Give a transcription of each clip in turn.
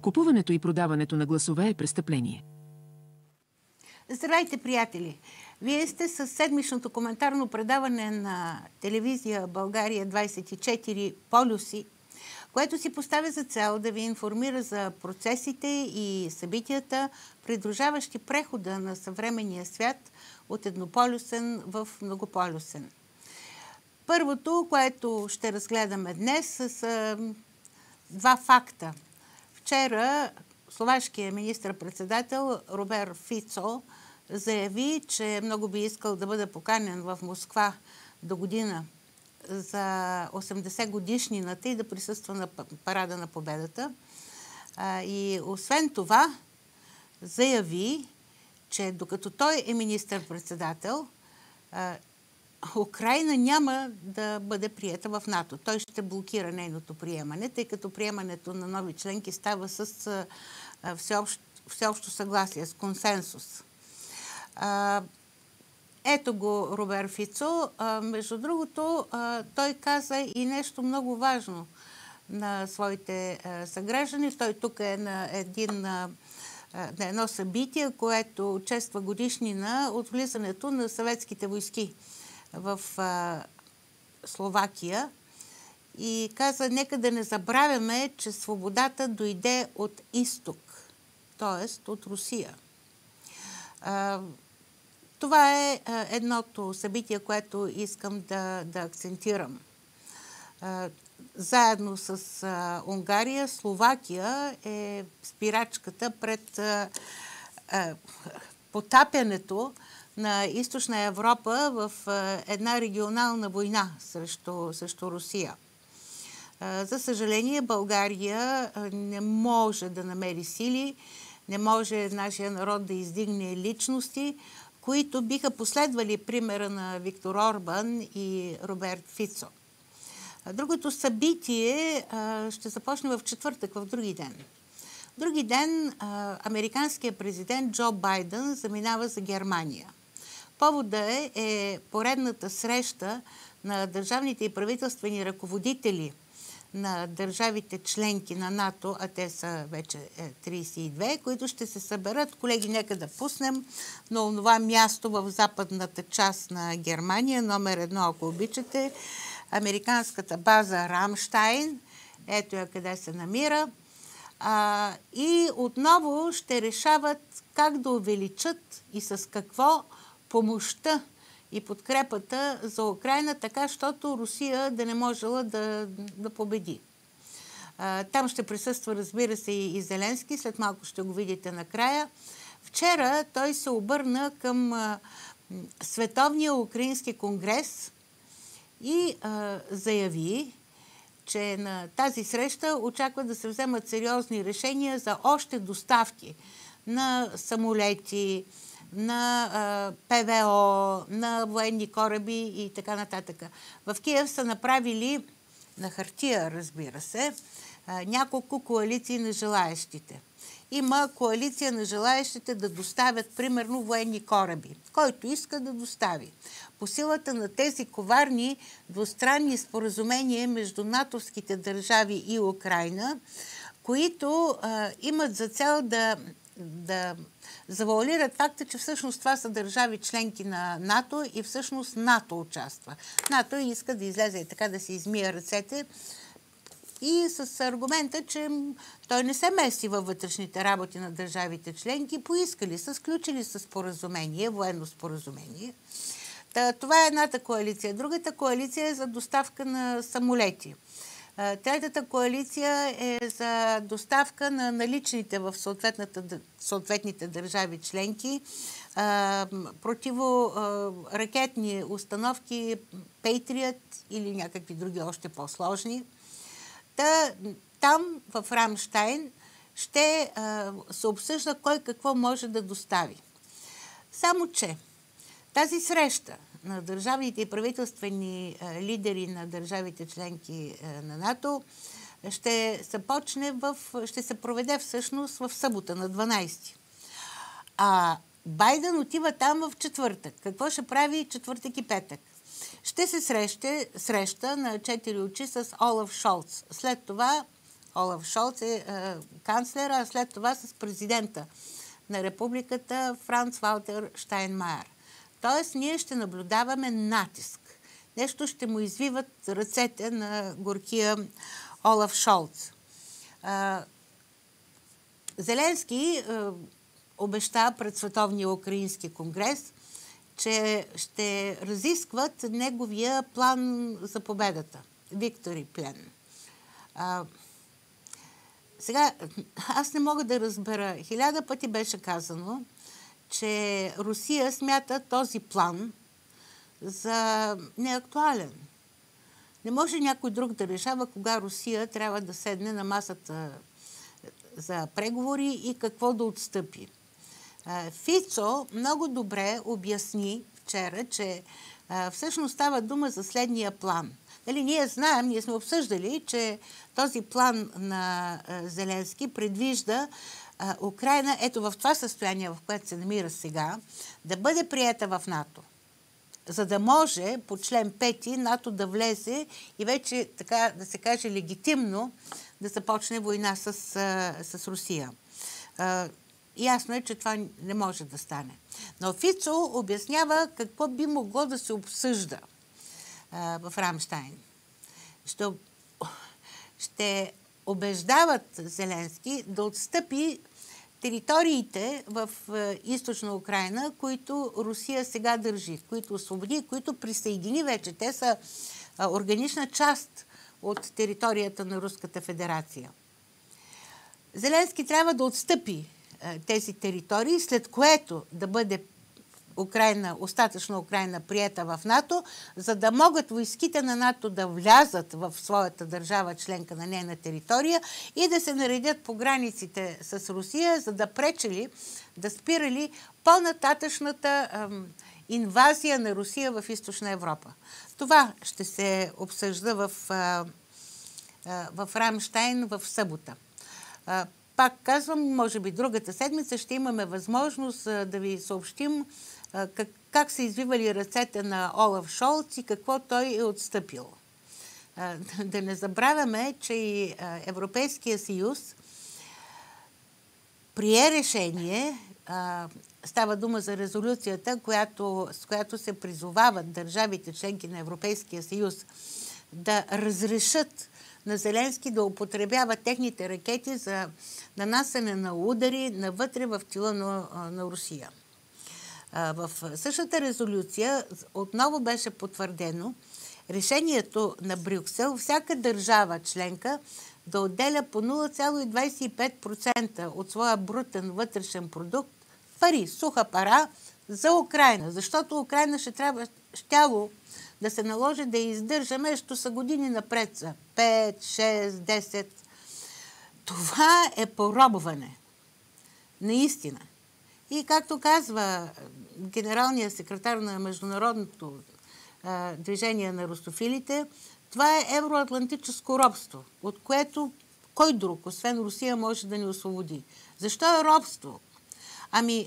Купуването и продаването на гласове е престъпление. Здравейте, приятели! Вие сте със седмичното коментарно предаване на телевизия България 24 полюси, което си поставя за цел да ви информира за процесите и събитията, придружаващи прехода на съвременния свят от еднополюсен в многополюсен. Първото, което ще разгледаме днес, са два факта. Вчера словашкият министър-председател Робер Фицо заяви, че много би искал да бъде поканен в Москва до година за 80 годишнината и да присъства на парада на победата. И освен това заяви, че докато той е министър-председател, Украйна няма да бъде приета в НАТО. Той ще блокира нейното приемане, тъй като приемането на нови членки става с всеобщо съгласие, с консенсус. Ето го Робер Фицо. Между другото, той каза и нещо много важно на своите съграждани. Той тук е на едно събитие, което чества годишнина от влизането на съветските войски в Словакия и каза, нека да не забравяме, че свободата дойде от изток, т.е. от Русия. Това е едното събитие, което искам да акцентирам. Заедно с Унгария, Словакия е спирачката пред потапянето на Източна Европа в една регионална война срещу Русия. За съжаление, България не може да намери сили, не може нашия народ да издигне личности, които биха последвали примера на Виктор Орбан и Роберт Фицо. Другото събитие ще започне в четвъртък, в други ден. Други ден американският президент Джо Байден заминава за Германия. Повода е поредната среща на държавните и правителствени ръководители на държавите членки на НАТО, а те са вече 32, които ще се съберат. Колеги, нека да пуснем на това място в западната част на Германия, номер 1, ако обичате, американската база Рамштайн. Ето я къде се намира. И отново ще решават как да увеличат и с какво помощта и подкрепата за Украйна, така, щото Русия да не можела да победи. Там ще присъства, разбира се, и Зеленски, след малко ще го видите накрая. Вчера той се обърна към Световния украински конгрес и заяви, че на тази среща очаква да се вземат сериозни решения за още доставки на самолети, на ПВО, на военни кораби и така нататък. В Киев са направили, на хартия, разбира се, няколко коалиции на желаещите. Има коалиция на желаещите да доставят, примерно, военни кораби. Който иска да достави. По силата на тези коварни двустранни споразумения между натовските държави и Украйна, които имат за цел да завуалират факта, че всъщност това са държави членки на НАТО и всъщност НАТО участва. НАТО иска да излезе и така да се измие ръцете и с аргумента, че той не се меси във вътрешните работи на държавите членки, поискали са, сключили са споразумение, военно споразумение. Това е едната коалиция. Другата коалиция е за доставка на самолети. Третата коалиция е за доставка на наличните в съответните държави членки противоракетни установки Patriot или някакви други още по-сложни. Там в Рамштайн ще се обсъжда кой какво може да достави. Само че тази среща на държавните и правителствени лидери на държавите членки на НАТО ще се проведе всъщност в събота на 12. А Байден отива там в четвъртък. Какво ще прави четвъртък и петък? Ще се среща на 4 очи с Олаф Шолц. След това Олаф Шолц е канцлера, а след това с президента на републиката Франц Валтер Щайнмайер. Тоест, ние ще наблюдаваме натиск. Нещо ще му извиват ръцете на горкия Олаф Шолц. Зеленски обеща пред Световния украински конгрес, че ще разискват неговия план за победата. Victory Plan. Сега, аз не мога да разбера. 1000 пъти беше казано, че Русия смята този план за неактуален. Не може някой друг да решава кога Русия трябва да седне на масата за преговори и какво да отстъпи. Фицо много добре обясни вчера, че всъщност става дума за следния план. Ние знаем, ние сме обсъждали, че този план на Зеленски предвижда Украйна, ето в това състояние, в което се намира сега, да бъде приета в НАТО. За да може по член 5 НАТО да влезе и вече, така да се каже, легитимно да започне война с Русия. Ясно е, че това не може да стане. Но Фицо обяснява какво би могло да се обсъжда в Рамштайн. Ще убеждават Зеленски да отстъпи териториите в източна Украйна, които Русия сега държи, които освободи, които присъедини вече. Те са органична част от територията на Руската федерация. Зеленски трябва да отстъпи тези територии, след което да бъде остатъчно Украйна приета в НАТО, за да могат войските на НАТО да влязат в своята държава, членка на нейна територия и да се наредят по границите с Русия, за да пречели, да спирали по-нататъчната инвазия на Русия в Източна Европа. Това ще се обсъжда в Рамштайн в събота. Пак казвам, може би другата седмица ще имаме възможност да ви съобщим как са извивали ръцете на Олаф Шолц и какво той е отстъпил. Да не забравяме, че и Европейския съюз прие решение, става дума за резолюцията, с която се призовават държавите членки на Европейския съюз да разрешат на Зеленски да употребява техните ракети за нанасене на удари навътре в тила на Русия. В същата резолюция отново беше потвърдено решението на Брюксел всяка държава членка да отделя по 0,25% от своя брутен вътрешен продукт пари, суха пара за Украйна, защото Украйна щяло да се наложи да издържаме, що са години напред са 5, 6, 10. Това е поробване. Наистина. И както казва генералният секретар на Международното движение на русофилите, това е евроатлантическо робство, от което кой друг, освен Русия, може да ни освободи. Защо е робство?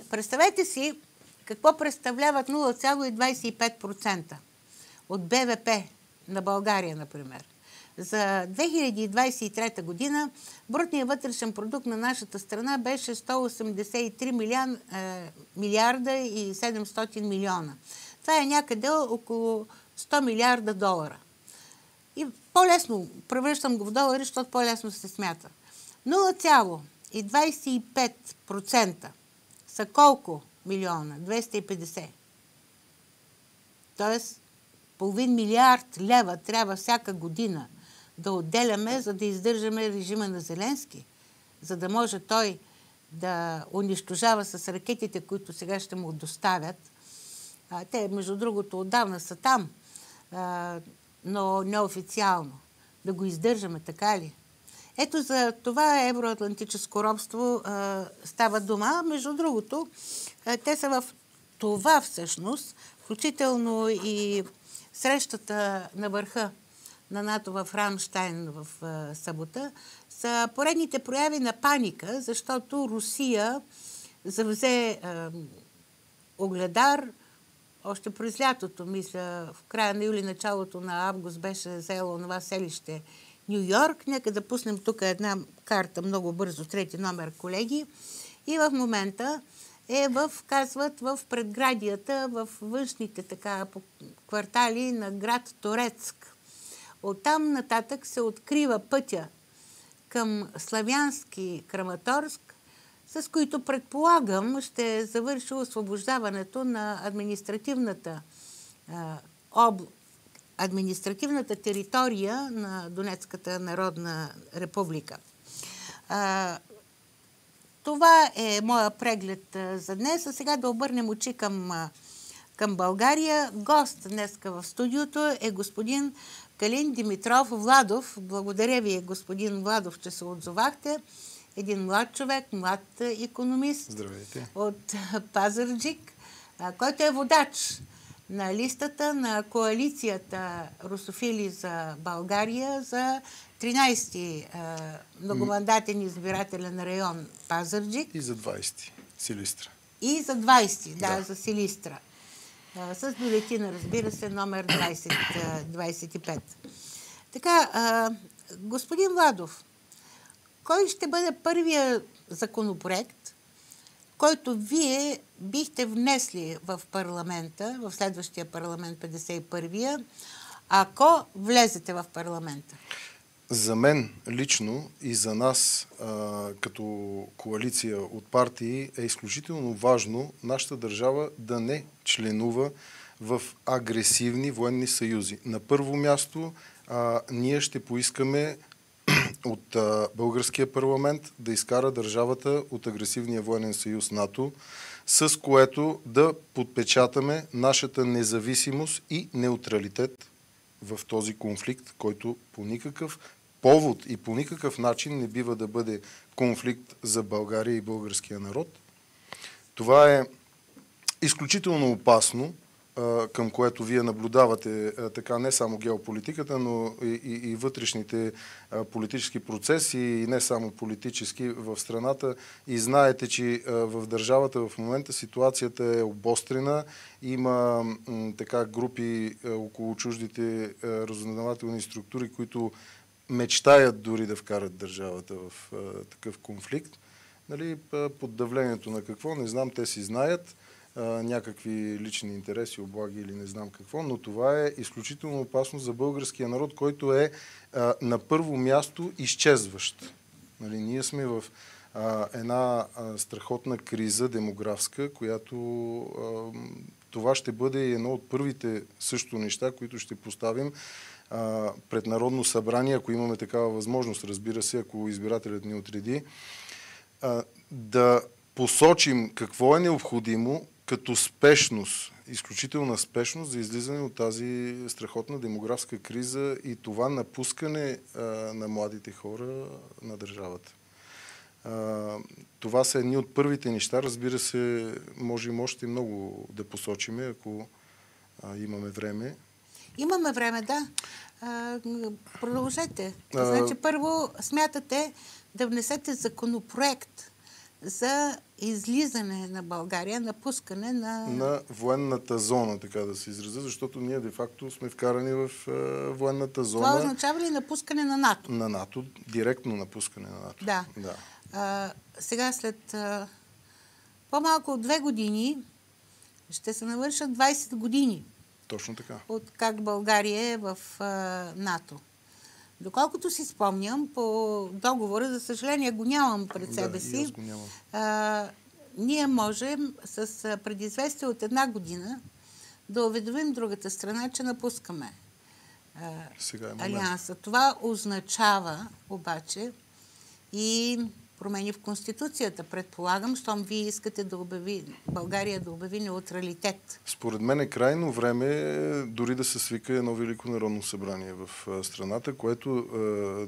Представете си какво представляват 0,25% от БВП на България, например. За 2023 година брутният вътрешен продукт на нашата страна беше 183 милиарда и 700 милиона. Това е някъде около 100 милиарда долара. И по-лесно, превръщам го в долари, защото по-лесно се смята. 0,25% са колко милиона? 250. Тоест, половин милиард лева трябва всяка година да отделяме, за да издържаме режима на Зеленски, за да може той да унищожава с ракетите, които сега ще му доставят. Те, между другото, отдавна са там, но неофициално. Да го издържаме, така ли? Ето за това евроатлантическо робство става дума. Между другото, те са в това всъщност, включително и срещата на върха на НАТО в Рамштайн в събота, са поредните прояви на паника, защото Русия завзе Огледар още през лятото, мисля, в края на юли, началото на август беше взело това селище Ню Йорк. Нека да пуснем тук една карта много бързо, трети номер, колеги. И в момента казват, в предградията, в външните така квартали на град Торецк. Оттам нататък се открива пътя към Славянски Краматорск, с които предполагам ще завърши освобождаването на административната територия на Донецката народна република. Това е моя преглед за днес. А сега да обърнем очи към България. Гост днеска в студиото е господин Калин Димитров Владов. Благодаря ви, господин Владов, че се отзовахте. Един млад човек, млад икономист. Здравейте. От Пазарджик, който е водач на листата на коалицията Русофили за България за 13-ти многомандатен избирателен район Пазарджик. И за 20-ти Силистра. И за 20-ти, да, за Силистра. С бюлетина, разбира се, номер 25. Така, господин Владов, кой ще бъде първия законопроект, който вие бихте внесли в парламента, в следващия парламент, 51-я, ако влезете в парламента? За мен лично и за нас като коалиция от партии е изключително важно нашата държава да не членува в агресивни военни съюзи. На първо място ние ще поискаме от българския парламент да изкара държавата от агресивния военен съюз НАТО, с което да подпечатаме нашата независимост и неутралитет в този конфликт, който по никакъв повод и по никакъв начин не бива да бъде конфликт за България и българския народ. Това е изключително опасно, към което вие наблюдавате така не само геополитиката, но и вътрешните политически процеси, и не само политически в страната. И знаете, че в държавата в момента ситуацията е обострена. Има така групи около чуждите разузнавателни структури, които мечтаят дори да вкарат държавата в такъв конфликт. Нали, под давлението на какво? Не знам, те си знаят. Някакви лични интереси, облаги или не знам какво, но това е изключително опасно за българския народ, който е на първо място изчезващ. Нали, ние сме в една страхотна криза демографска, която това ще бъде едно от първите също неща, които ще поставим пред Народно събрание, ако имаме такава възможност, разбира се, ако избирателят ни отреди, да посочим какво е необходимо като спешност, изключителна спешност за излизане от тази страхотна демографска криза и това напускане на младите хора на държавата. Това са едни от първите неща. Разбира се, можем още много да посочиме, ако имаме време. Имаме време, да. Продължете. Значи, първо смятате да внесете законопроект за излизане на България, напускане на военната зона, така да се изразя, защото ние де-факто сме вкарани в военната зона. Това означава ли напускане на НАТО? На НАТО, директно напускане на НАТО. Да. Сега след по-малко от 2 години ще се навършат 20 години. Точно така. От как България е в НАТО. Доколкото си спомням, по договора, за съжаление го нямам пред себе си, и аз го нямам. Ние можем с предизвестие от 1 година да уведомим другата страна, че напускаме Алианса. Това означава обаче и промени в Конституцията. Предполагам, щом вие искате България да обяви неутралитет. Според мен е крайно време дори да се свика едно Велико народно събрание в страната, което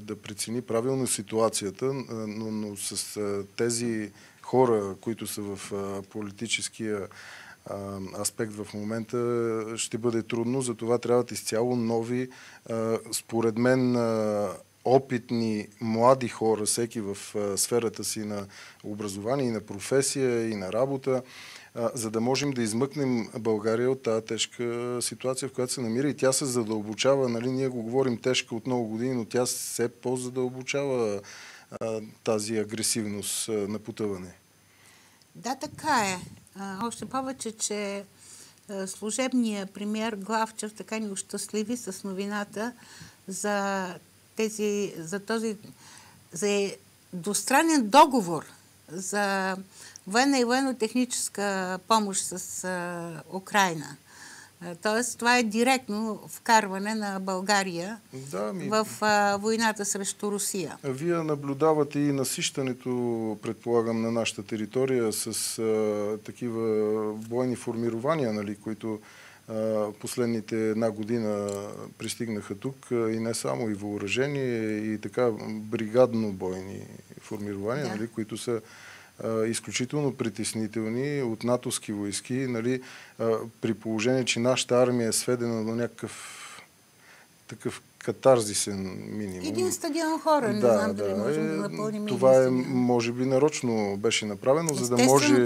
да прецени правилно ситуацията, но с тези хора, които са в политическия аспект в момента, ще бъде трудно. Затова трябват изцяло нови, според мен, опитни, млади хора, всеки в сферата си на образование и на професия и на работа, за да можем да измъкнем България от тази тежка ситуация, в която се намира, и тя се задълбочава. Нали, ние го говорим тежка от много години, но тя се по-задълбочава тази агресивност на потъване. Да, така е. Още повече, че служебният премиер Главчев така ни ощастливи с новината за този двустранен договор за военна и военно-техническа помощ с Украйна. Тоест, това е директно вкарване на България в войната срещу Русия. Вие наблюдавате и насищането, предполагам, на нашата територия с такива бойни формирования, нали, които последните една година пристигнаха тук, и не само, и въоръжение, и така бригадно бойни формирования, нали, които са изключително притеснителни от натовски войски, нали, при положение, че нашата армия е сведена до някакъв такъв катарзисен минимум. Един стадион хора, не знам дали можем да напълним. Това може би нарочно беше направено, за да може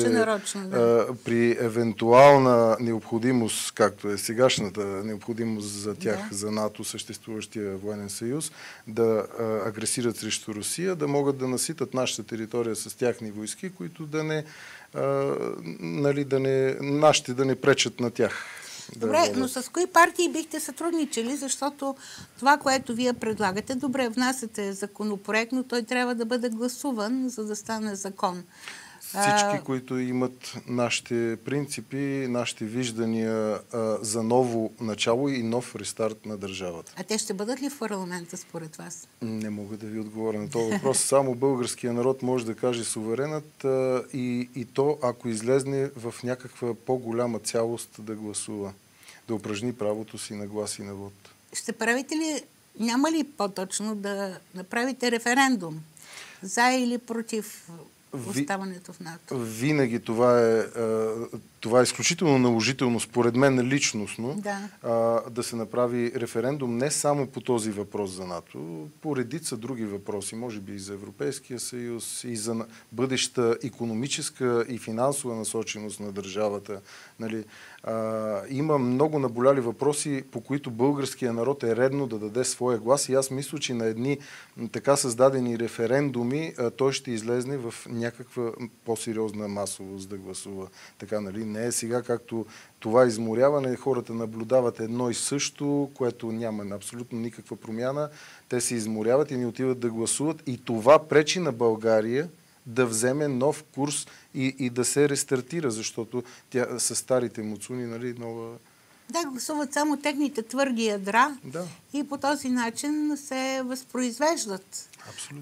при евентуална необходимост, както е сегашната необходимост за тях, за НАТО, съществуващия военен съюз, да агресират срещу Русия, да могат да наситат нашата територия с тяхни войски, които нашите да не пречат на тях. Добре, но с кои партии бихте сътрудничали, защото това, което вие предлагате, добре, внасяте законопроект, но той трябва да бъде гласуван, за да стане закон. Всички, които имат нашите принципи, нашите виждания за ново начало и нов рестарт на държавата. А те ще бъдат ли в парламента според вас? Не мога да ви отговоря на този въпрос. Само българския народ може да каже суверенът, и то, ако излезне в някаква по-голяма цялост да гласува, да упражни правото си на глас и на вод. Ще правите ли, няма ли по-точно да направите референдум за или против оставането в НАТО? Винаги това е изключително наложително, според мен личностно, да се направи референдум не само по този въпрос за НАТО, по редица други въпроси, може би и за Европейския съюз, и за бъдеща икономическа и финансова насоченост на държавата. Нали? Има много наболяли въпроси, по които българския народ е редно да даде своя глас, и аз мисля, че на едни така създадени референдуми той ще излезне в някаква по-сериозна масовост да гласува. Така, нали? Не е сега както това изморяване, хората наблюдават едно и също, което няма абсолютно никаква промяна. Те се изморяват и не отиват да гласуват, и това пречи на България да вземе нов курс и да се рестартира, защото тя с старите муцуни, нали, нова... Да, гласуват само техните твърди ядра и по този начин се възпроизвеждат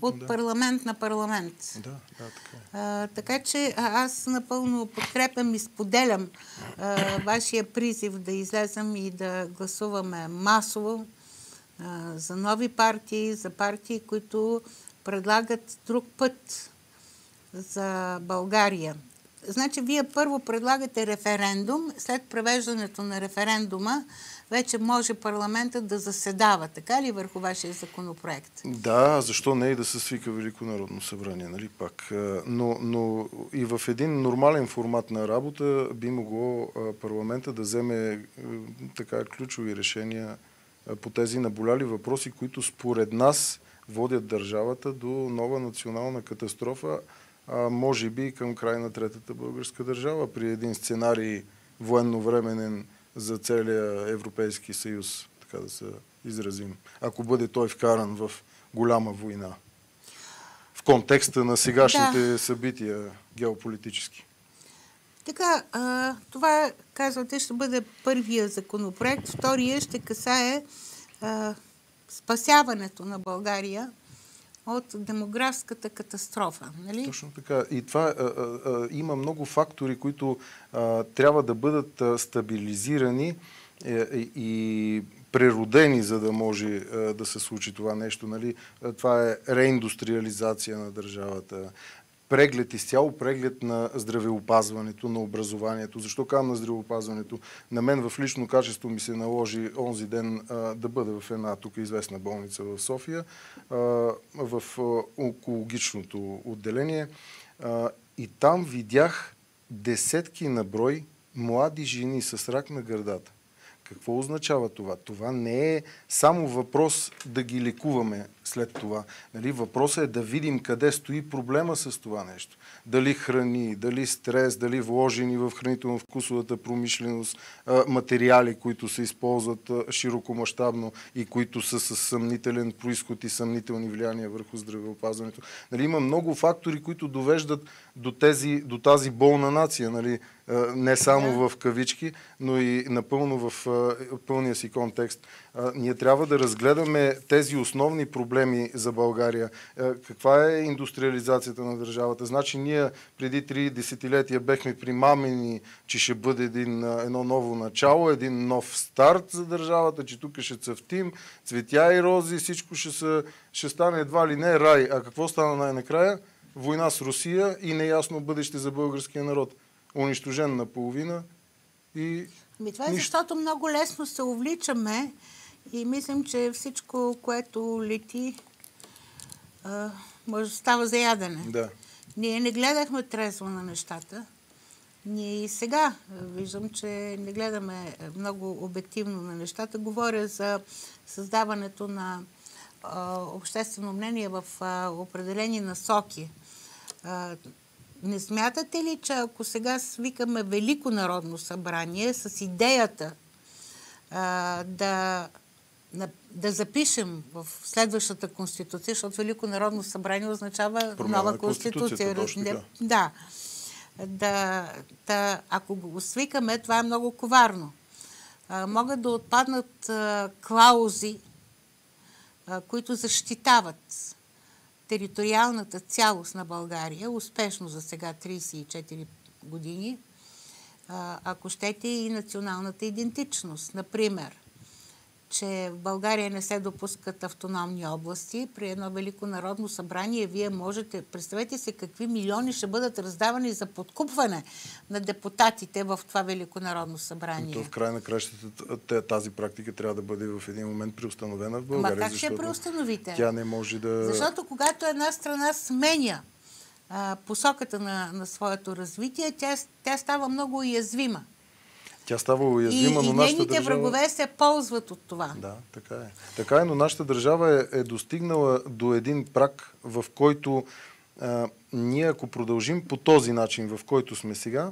от парламент на парламент. Така е. Така че аз напълно подкрепям и споделям вашия призив да излезем и да гласуваме масово за нови партии, за партии, които предлагат друг път за България. Значи, вие първо предлагате референдум, след провеждането на референдума вече може парламентът да заседава, така ли, върху вашия законопроект? Да, защо не и да се свика Велико народно събрание, нали пак. Но и в един нормален формат на работа би могло парламента да вземе така ключови решения по тези наболяли въпроси, които според нас водят държавата до нова национална катастрофа, може би към край на третата българска държава, при един сценарий военновременен за целия Европейски съюз, така да се изразим, ако бъде той вкаран в голяма война. В контекста на сегашните събития геополитически. Така, това, казвате, ще бъде първия законопроект. Втория ще касае спасяването на България от демографската катастрофа. Нали? Точно така. И това има много фактори, които трябва да бъдат стабилизирани и преродени, за да може да се случи това нещо. Нали? Това е реиндустриализация на държавата, изцяло преглед на здравеопазването, на образованието. Защо казвам на здравеопазването? На мен в лично качество ми се наложи онзи ден да бъда в една тук известна болница в София, в онкологичното отделение. И там видях десетки на брой млади жени с рак на гърдата. Какво означава това? Това не е само въпрос да ги лекуваме след това. Нали? Въпросът е да видим къде стои проблема с това нещо. Дали храни, дали стрес, дали вложени в хранително-вкусовата промишленост материали, които се използват широкомащабно и които са с съмнителен произход и съмнителни влияния върху здравеопазването. Нали? Има много фактори, които довеждат до тази болна нация. Нали? Не само в кавички, но и напълно в пълния си контекст. Ние трябва да разгледаме тези основни проблеми за България. Каква е индустриализацията на държавата? Значи ние преди 3 десетилетия бехме примамени, че ще бъде едно ново начало, един нов старт за държавата, че тук ще цъфтим, цветя и рози, всичко ще стане едва ли не рай. А какво стана най-накрая? Война с Русия и неясно бъдеще за българския народ. Унищожен наполовина и това е защото много лесно се увличаме и мислим, че всичко, което лети, може да става за ядене. Да. Ние не гледахме трезво на нещата. Ние и сега виждам, че не гледаме много обективно на нещата. Говоря за създаването на обществено мнение в определени насоки. Не смятате ли, че ако сега свикаме Велико народно събрание с идеята да запишем в следващата конституция, защото Велико народно събрание означава нова конституция. Да. Ако го свикаме, това е много коварно. Могат да отпаднат клаузи, които защитават териториалната цялост на България, успешно за сега 34 години, ако щете и националната идентичност. Например, че в България не се допускат автономни области. При едно Велико народно събрание вие можете, представете си какви милиони ще бъдат раздавани за подкупване на депутатите в това Велико народно събрание. То в край на кращата тази практика трябва да бъде в един момент преустановена в България. Ма как ще преустановите? Тя не може да... Защото когато една страна сменя посоката на своето развитие, тя става много уязвима. Тя става уязвима, но нашата нейните врагове се ползват от това. Да, така е. Така е, но нашата държава е достигнала до един праг, в който ние, ако продължим по този начин, в който сме сега,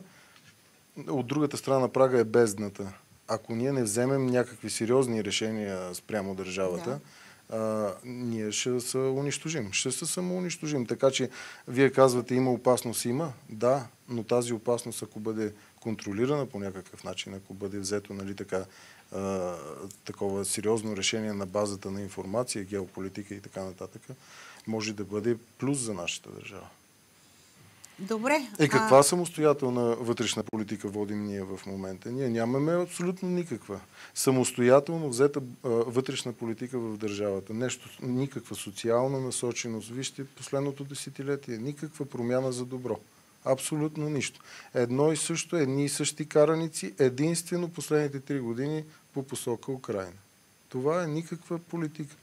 от другата страна на прага е бездната. Ако ние не вземем някакви сериозни решения спрямо държавата, ние ще се унищожим. Ще се самоунищожим. Така че, вие казвате, има опасност, има. Да, но тази опасност, ако бъде контролирана по някакъв начин, ако бъде взето, нали, такова сериозно решение на базата на информация, геополитика и така нататък, може да бъде плюс за нашата държава. Добре. Каква самостоятелна вътрешна политика водим ние в момента? Ние нямаме абсолютно никаква самостоятелно взета вътрешна политика в държавата. Никаква социална насоченост. Вижте последното десетилетие. Никаква промяна за добро. Абсолютно нищо. Едно и също, едни и същи караници, единствено последните 3 години по посока Украйна. Това е никаква политика.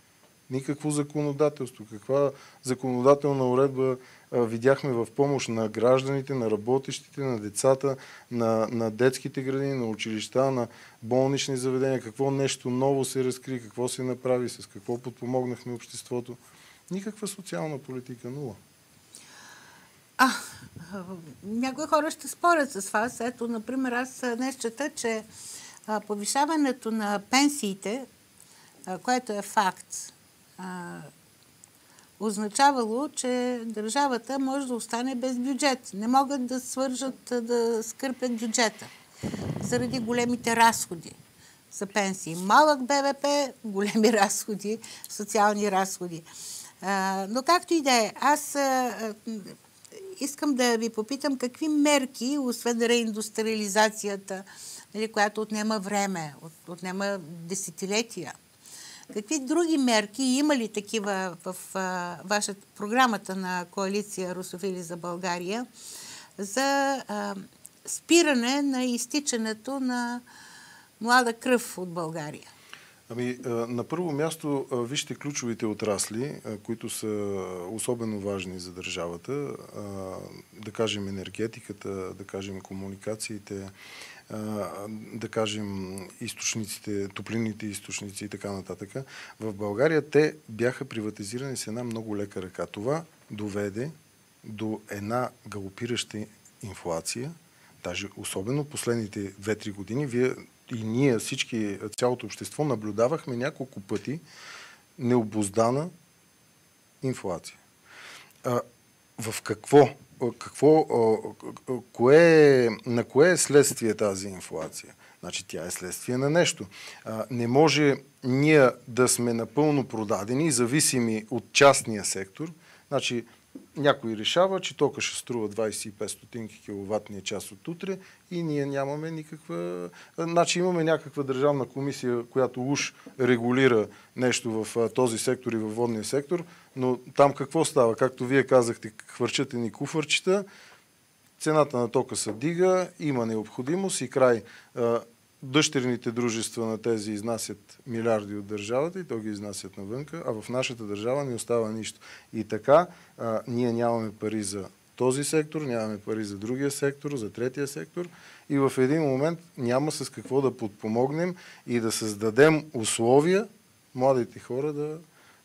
Никакво законодателство. Каква законодателна уредба видяхме в помощ на гражданите, на работещите, на децата, на детските градини, на училища, на болнични заведения. Какво нещо ново се разкри, какво се направи, с какво подпомогнахме обществото. Никаква социална политика, нула. Някои хора ще спорят с вас. Ето, например, аз днес чета, че повишаването на пенсиите, което е факт, означавало, че държавата може да остане без бюджет. Не могат да да скърпят бюджета заради големите разходи за пенсии. Малък БВП, големи разходи, социални разходи. Но както и да е, аз искам да ви попитам какви мерки, освен реиндустриализацията, която отнема време, отнема десетилетия, какви други мерки, има ли такива в вашата програмата на коалиция Русофили за България, за спиране на изтичането на млада кръв от България? На първо място, вижте ключовите отрасли, които са особено важни за държавата. Да кажем енергетиката, да кажем комуникациите, да кажем източниците, топлинните източници и така нататък. В България те бяха приватизирани с една много лека ръка. Това доведе до една галопираща инфлация, даже особено последните 2-3 години. Вие и ние, всички, цялото общество, наблюдавахме няколко пъти необуздана инфлация. В на кое е следствие тази инфлация? Значи тя е следствие на нещо. Не може ние да сме напълно продадени и зависими от частния сектор. Значи някой решава, че тока ще струва 25 стотинки киловатния час от утре и ние нямаме никаква... Значи имаме някаква държавна комисия, която уж регулира нещо в този сектор и във водния сектор, но там какво става? Както вие казахте, хвърчат ни куфърчета, цената на тока се дига, има необходимост и край. Дъщерните дружества на тези изнасят милиарди от държавата и то ги изнасят навънка, а в нашата държава не остава нищо. И така, ние нямаме пари за този сектор, нямаме пари за другия сектор, за третия сектор и в един момент няма с какво да подпомогнем и да създадем условия младите хора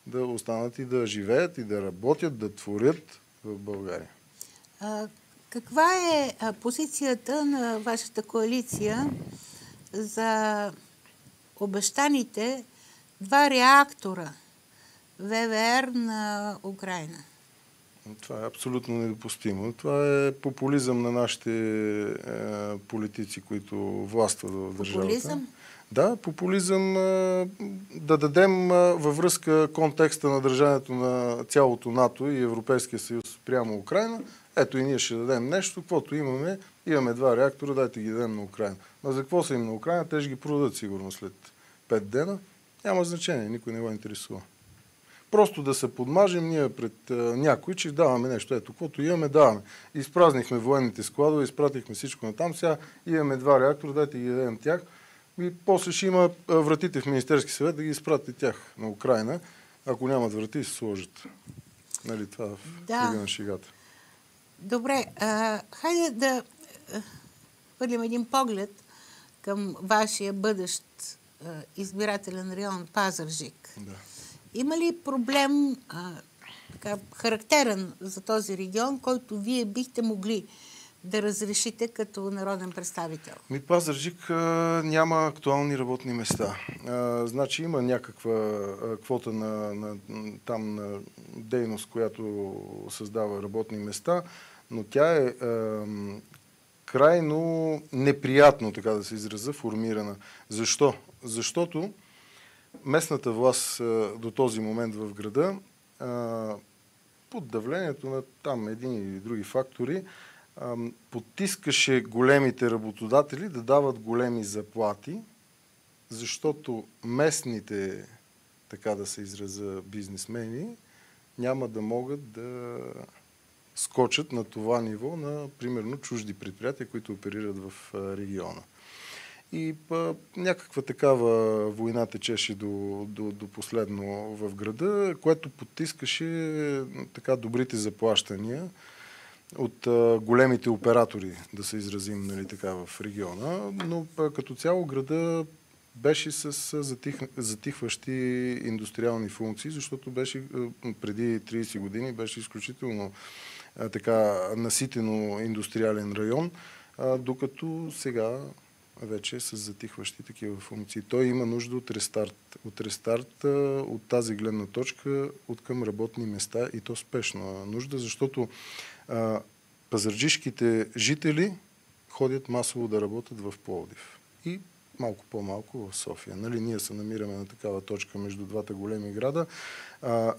да останат и да живеят, и да работят, да творят в България. Каква е позицията на вашата коалиция за обещаните 2 реактора ВВР на Украйна? Това е абсолютно недопустимо. Това е популизъм на нашите политици, които властват в държавата. Популизъм? Да, популизъм да дадем във връзка контекста на държането на цялото НАТО и Европейския съюз прямо Украйна. Ето и ние ще дадем нещо, каквото имаме. Имаме 2 реактора, дайте ги дадем на Украйна. Но за какво са им на Украйна? Те ще ги продадат сигурно след 5 дена. Няма значение, никой не го интересува. Просто да се подмажем ние пред някой, че даваме нещо. Ето, каквото имаме, даваме. Изпразнихме военните складове, изпратихме всичко натам. Сега имаме 2 реактора, дайте ги дадем тях. И после ще има вратите в Министерски съвет да ги изпратите тях на Украйна. Ако нямат врати, се сложат. Нали, това в кръга на шегата. Добре, хайде да хвърлим един поглед към вашия бъдещ избирателен район Пазарджик. Да. Има ли проблем характерен за този регион, който вие бихте могли да разрешите като народен представител? Пазарджик няма актуални работни места. Значи има някаква квота на дейност, която създава работни места, но тя е крайно неприятно, така да се изразя, формирана. Защо? Защото местната власт до този момент в града под давлението на там един или други фактори потискаше големите работодатели да дават големи заплати, защото местните, така да се изразя, бизнесмени няма да могат да скочат на това ниво на, примерно, чужди предприятия, които оперират в региона. И някаква такава война течеше до последно в града, което потискаше така добрите заплащания от големите оператори, да се изразим, нали, така, в региона. Но като цяло града беше с затихващи индустриални функции, защото беше преди 30 години беше изключително така наситено индустриален район, докато сега вече с затихващи такива функции. Той има нужда от рестарт. От рестарт от тази гледна точка от към работни места и то спешно нужда, защото пазарджишките жители ходят масово да работят в Пловдив. И малко по-малко в София. Нали, ние се намираме на такава точка между двата големи града,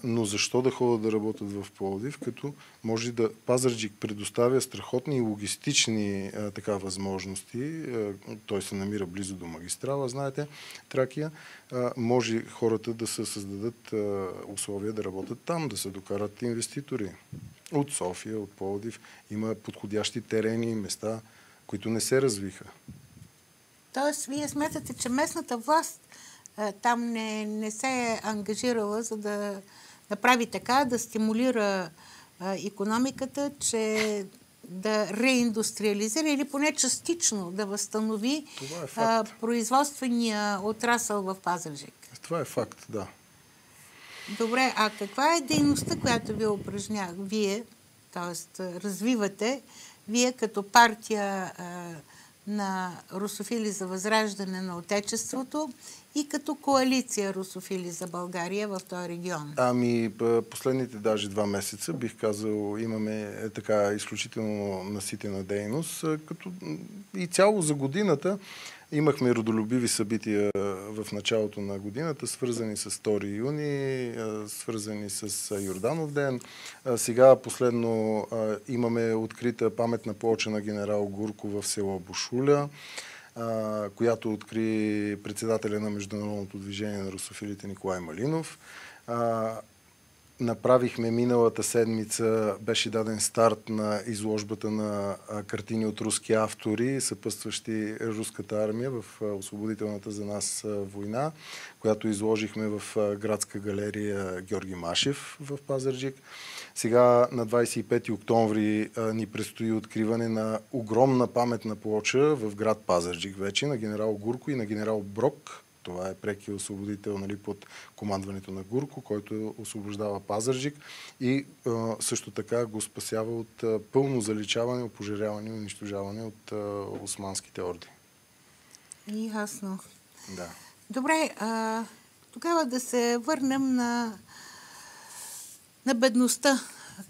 но защо да ходят да работят в Пловдив, като може да Пазарджик предоставя страхотни логистични така възможности, той се намира близо до магистрала, знаете, Тракия, може хората да се създадат условия да работят там, да се докарат инвеститори от София, от Пловдив. Има подходящи терени и места, които не се развиха. Тоест, вие смятате, че местната власт там не се е ангажирала, за да направи така, да стимулира икономиката, че да реиндустриализира или поне частично да възстанови производствения отрасъл в Пазарджик. Това е факт, да. Добре, а каква е дейността, която вие, т.е. развивате, вие като партия на русофили за възраждане на Отечеството и като коалиция русофили за България в този регион? Ами, последните даже 2 месеца, бих казал, имаме така изключително наситена дейност. Като и цяло за годината имахме родолюбиви събития в началото на годината, свързани с 2 юни, свързани с Йорданов ден. Сега последно имаме открита паметна плоча на генерал Гурко в село Бушуля, която откри председателя на Международното движение на русофилите Николай Малинов. Направихме миналата седмица, беше даден старт на изложбата на картини от руски автори, съпътстващи руската армия в освободителната за нас война, която изложихме в градска галерия Георги Машев в Пазарджик. Сега на 25 октомври ни предстои откриване на огромна паметна плоча в град Пазарджик вече на генерал Гурко и на генерал Брок. Това е прекия освободител, нали, под командването на Гурко, който освобождава Пазарджик и също така го спасява от пълно заличаване, опожаряване и унищожаване от османските орди. Ясно. Да. Добре, тогава да се върнем на бедността.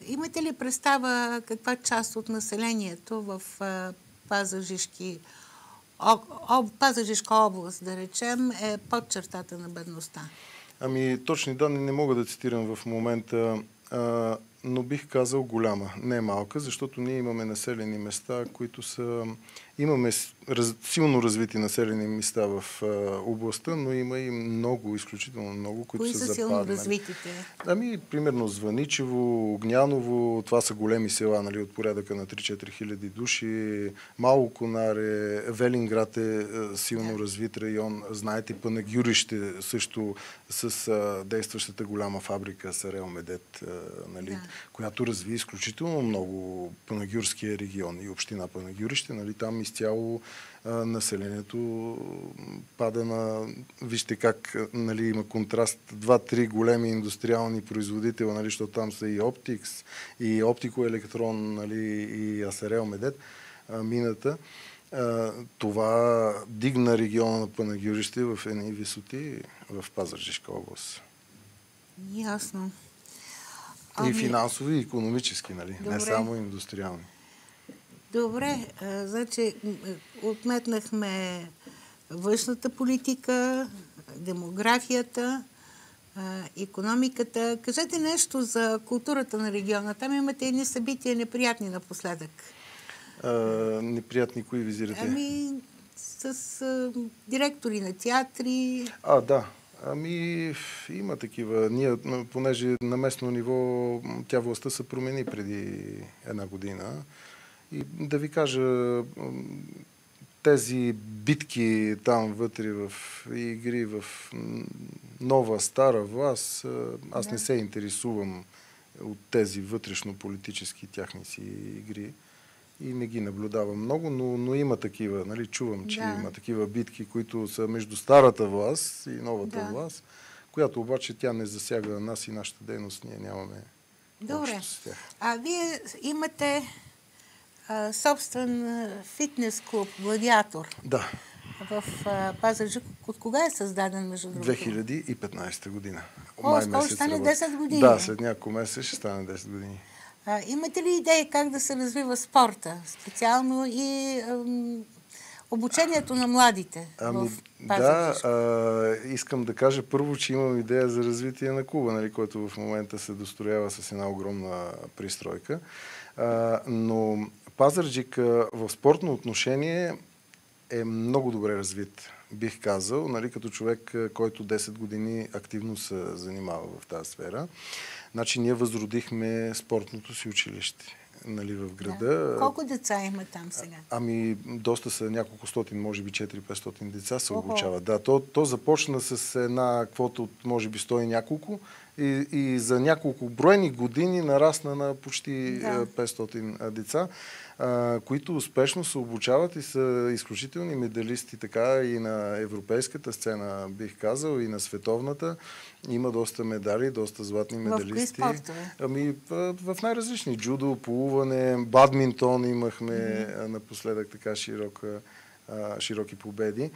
Имате ли представа каква част от населението в Пазарджишка област, да речем, е под чертата на бедността? Ами, точни данни не мога да цитирам в момента, но бих казал голяма, не малка, защото ние имаме населени места, които са... Имаме силно развити населени места в областта, но има и много, изключително много, които са западнали. Кои са силно развитите? Ами, примерно Звъничево, Огняново, това са големи села, нали, от порядъка на 3-4 хиляди души. Мало Конаре, Велинград е силно развит район. Знаете, Панагюрище също с действащата голяма фабрика Сарел Медет, нали, която разви изключително много Панагюрския регион и община Панагюрище. Нали, там изцяло населението пада на... Вижте как, нали, има контраст. 2-3 големи индустриални производители, нали, защото там са и Оптикс, и Оптико-електрон, нали, и Асарел Медет, мината. Това дигна региона на Панагюрище в едни висоти в Пазарджишка област. Ясно. И финансови, и икономически, нали, не само индустриални. Добре, значи отметнахме външната политика, демографията, икономиката. Кажете нещо за културата на региона. Там имате едни събития неприятни напоследък. Неприятни кои визирате? Ами с директори на театри. Да. Ами, има такива. Ние, понеже на местно ниво тя властта се промени преди 1 година. И да ви кажа, тези битки там вътре в игри, в нова, стара власт, аз не се интересувам от тези вътрешно-политически тяхни си игри и не ги наблюдавам много, но има такива, нали, чувам, че има такива битки, които са между старата власт и новата власт, която обаче тя не засяга нас и нашата дейност, ние нямаме общо с тях. А вие имате собствен фитнес клуб «Гладиатор». Да. В Пазарджик. От кога е създаден, между другото? 2015 година. Скоро ще стане 10 години. Да, след няколко месеца ще стане 10 години. Имате ли идеи как да се развива спорта? Специално и обучението на младите в Пазарджик? Искам да кажа първо, че имам идея за развитие на клуба, нали, който в момента се достроява с една огромна пристройка. Но Пазарджик в спортно отношение е много добре развит, бих казал, нали, като човек, който 10 години активно се занимава в тази сфера. Значи ние възродихме спортното си училище. нали, в града. Колко деца има там сега? Ами, доста са, няколко стотин, може би 400-500 деца се обучават. Да, то започна с една квота от, може би, 100 и няколко и за няколко броени години нарасна на почти 500 деца, които успешно се обучават и са изключителни медалисти, така и на европейската сцена, бих казал, и на световната. Има доста медали, доста златни медалисти. В кои спортове? Ами, в най-различни. Джудо, плуване, бадминтон имахме напоследък така широки победи.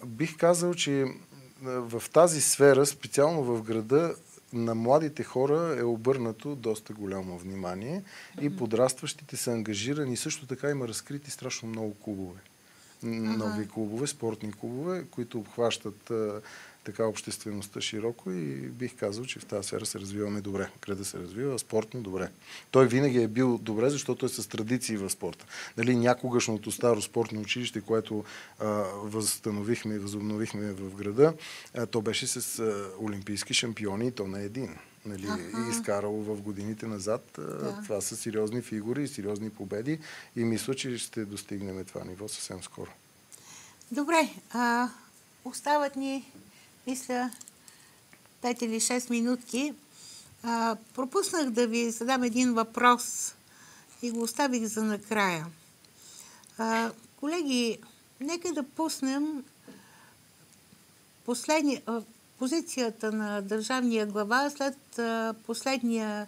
Бих казал, че в тази сфера, специално в града, на младите хора е обърнато доста голямо внимание и подрастващите са ангажирани. Също така има разкрити страшно много клубове. Нови клубове, спортни клубове, които обхващат така обществеността широко и бих казал, че в тази сфера се развиваме добре. Града се развива спортно добре. Той винаги е бил добре, защото е с традиции в спорта. Нали, някогашното старо спортно училище, което възстановихме и възобновихме в града, то беше с олимпийски шампиони и то не един. Нали, изкарало в годините назад. Това са сериозни фигури и сериозни победи и мисля, че ще достигнем това ниво съвсем скоро. Добре. Остават ни, мисля, 5 или 6 минутки. Пропуснах да ви задам един въпрос и го оставих за накрая. Колеги, нека да пуснем позицията на държавния глава след последния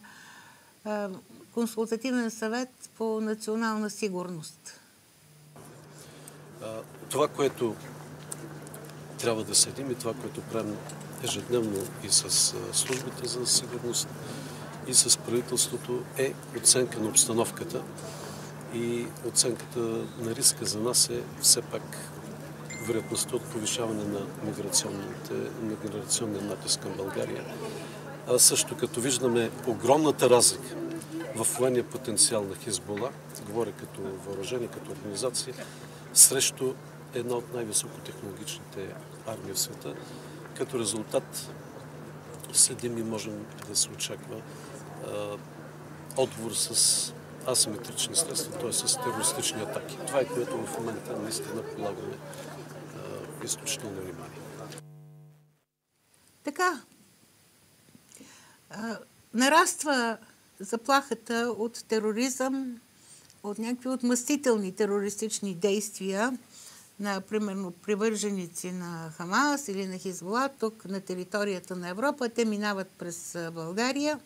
консултативен съвет по национална сигурност. Това, което трябва да следим и това, което правим ежедневно и с службите за сигурност и с правителството, е оценка на обстановката и оценката на риска за нас е все пак вероятността от повишаване на миграционния натиск към България. А също като виждаме огромната разлика в военния потенциал на Хизбула, говоря като въоръжение, като организация, срещу една от най-високотехнологичните армии в света. Като резултат следим и можем да се очаква отговор с асиметрични средства, т.е. с терористични атаки. Това е което в момента наистина полагаме изключително внимание. Така, нараства заплахата от тероризъм, от някакви отмъстителни терористични действия, примерно привърженици на Хамас или на Хизбула, тук на територията на Европа. Те минават през България.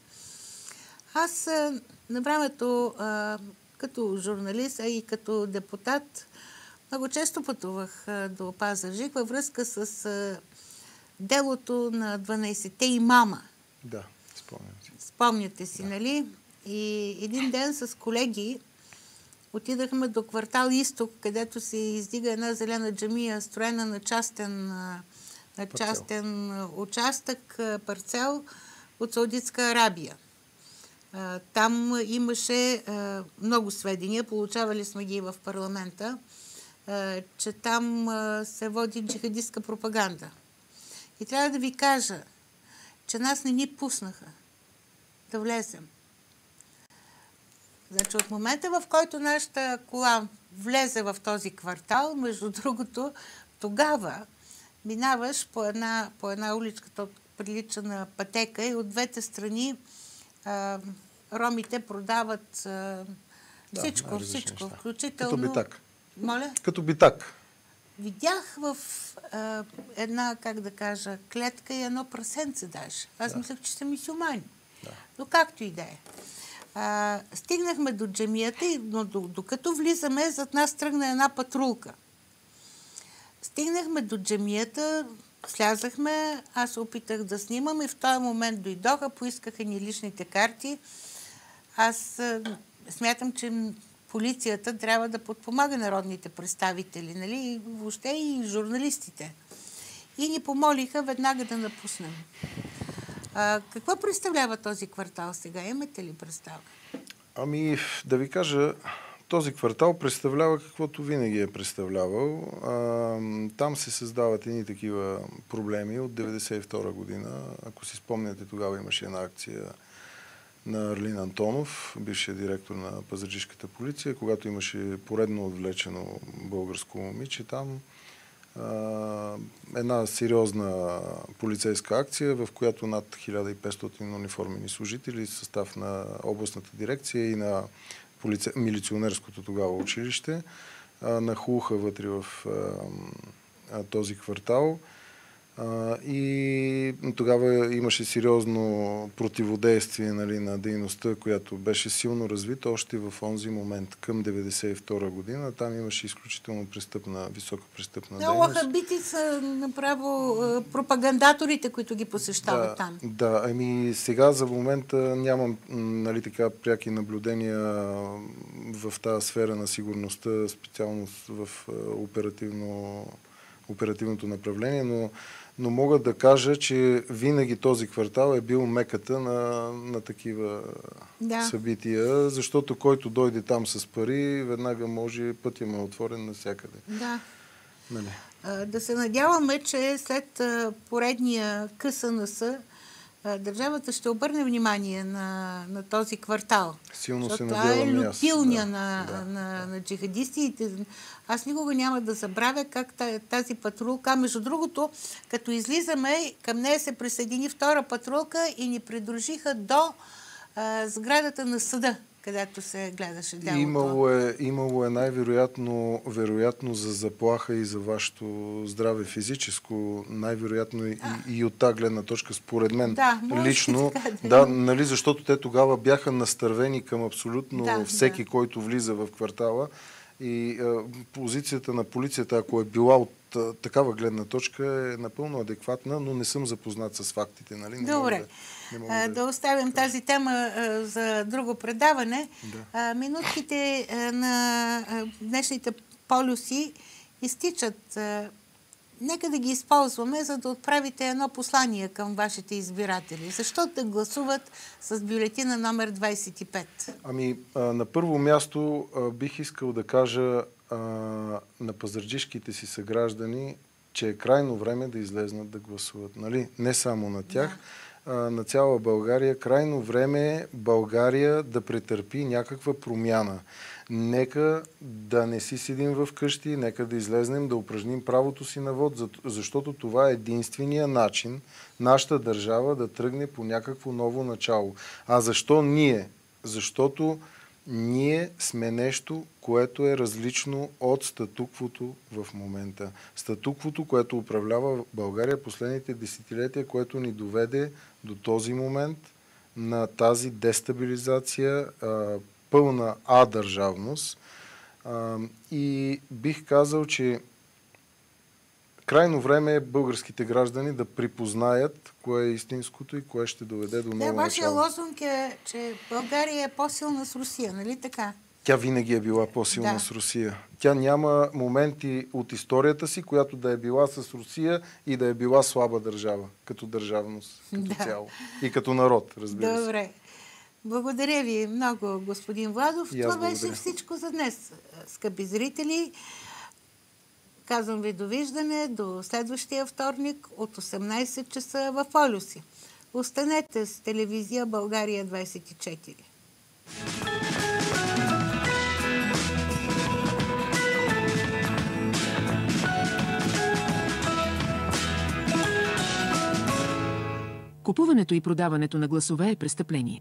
Аз на времето като журналист, а и като депутат много често пътувах до Пазарджик във връзка с делото на 12-те имама. Да, спомням си. Спомняте си, нали? И един ден с колеги отидахме до квартал Изток, където се издига една зелена джамия, строена на частен участък, парцел от Саудитска Арабия. Там имаше много сведения, получавали сме ги в парламента, че там се води джихадистка пропаганда. И трябва да ви кажа, че нас не ни пуснаха да влезем. Значи от момента, в който нашата кола влезе в този квартал, между другото, тогава минаваш по една уличка, то прилича на пътека и от двете страни ромите продават всичко, включително... Като битак. Моля? Като битак. Видях в една, как да кажа, клетка и едно прасенце даже. Аз мислех, че са мюсюлмани. Да. Но както и да е. Стигнахме до джамията, но докато влизаме, зад нас тръгна една патрулка. Стигнахме до джамията, слязахме, аз се опитах да снимам и в този момент дойдоха, поискаха ни личните карти. Аз смятам, че полицията трябва да подпомага народните представители, нали, и въобще и журналистите. И ни помолиха веднага да напуснем. Какво представлява този квартал сега? Имате ли представа? Ами, да ви кажа, този квартал представлява каквото винаги е представлявал. Там се създават едни такива проблеми от 1992 година. Ако си спомняте, тогава имаше една акция на Арлин Антонов, бившия директор на пазарджишката полиция, когато имаше поредно отвлечено българско момиче там. Една сериозна полицейска акция, в която над 1500 униформени служители, състав на областната дирекция и на милиционерското тогава училище, нахлуха вътре в този квартал. И тогава имаше сериозно противодействие, нали, на дейността, която беше силно развита още в онзи момент, към 1992 година. Там имаше изключително висока престъпна дейност. Много хабити са направо пропагандаторите, които ги посещават там. Да, ами сега за момента нямам, нали, така пряки наблюдения в тази сфера на сигурността, специално в оперативното направление, но мога да кажа, че винаги този квартал е бил меката на такива събития, защото който дойде там с пари, веднага може, пътя му е отворен навсякъде. Да. Нали? Да се надяваме, че след поредния КСНС държавата ще обърне внимание на този квартал. Силно се надявам. Това е люпилня на джихадистите. Аз никога няма да забравя как тази патрулка, между другото, като излизаме, към нея се присъедини втора патрулка и ни придружиха до сградата на съда, където се гледаше делото. Имало е вероятно за заплаха и за вашето здраве физическо, най-вероятно и от тази гледна точка, според мен, лично. Нали, защото те тогава бяха настървени към абсолютно всеки, който влиза в квартала. И позицията на полицията, ако е била от такава гледна точка, е напълно адекватна, но не съм запознат с фактите. Нали? Добре. Да оставим тази тема за друго предаване. Да. Минутките на днешните полюси изтичат. Нека да ги използваме, за да отправите едно послание към вашите избиратели. Защо да гласуват с бюлетина номер 25? Ами, на първо място бих искал да кажа на пазарджишките си съграждани, че е крайно време да излезнат да гласуват. Нали? Не само на тях, на цяла България. Крайно време е България да претърпи някаква промяна. Нека да не си седим в къщи, нека да излезнем, да упражним правото си на вод, защото това е единствения начин нашата държава да тръгне по някакво ново начало. А защо ние? Защото ние сме нещо, което е различно от статуквото в момента. Статуквото, което управлява България последните десетилетия, което ни доведе до този момент на тази дестабилизация, пълна държавност. И бих казал, че крайно време е българските граждани да припознаят кое е истинското и кое ще доведе до ново начало. Вашия лозунг е, че България е по-силна с Русия, нали така? Тя винаги е била по-силна с Русия. Тя няма моменти от историята си, която да е била с Русия и да е била слаба държава, като държавност, като цяло. И като народ, разбира се. Добре. Благодаря ви много, господин Владов. Това беше всичко за днес, скъпи зрители. Казвам ви довиждане до следващия вторник от 18 часа в Полюси. Останете с телевизия България 24. Купуването и продаването на гласове е престъпление.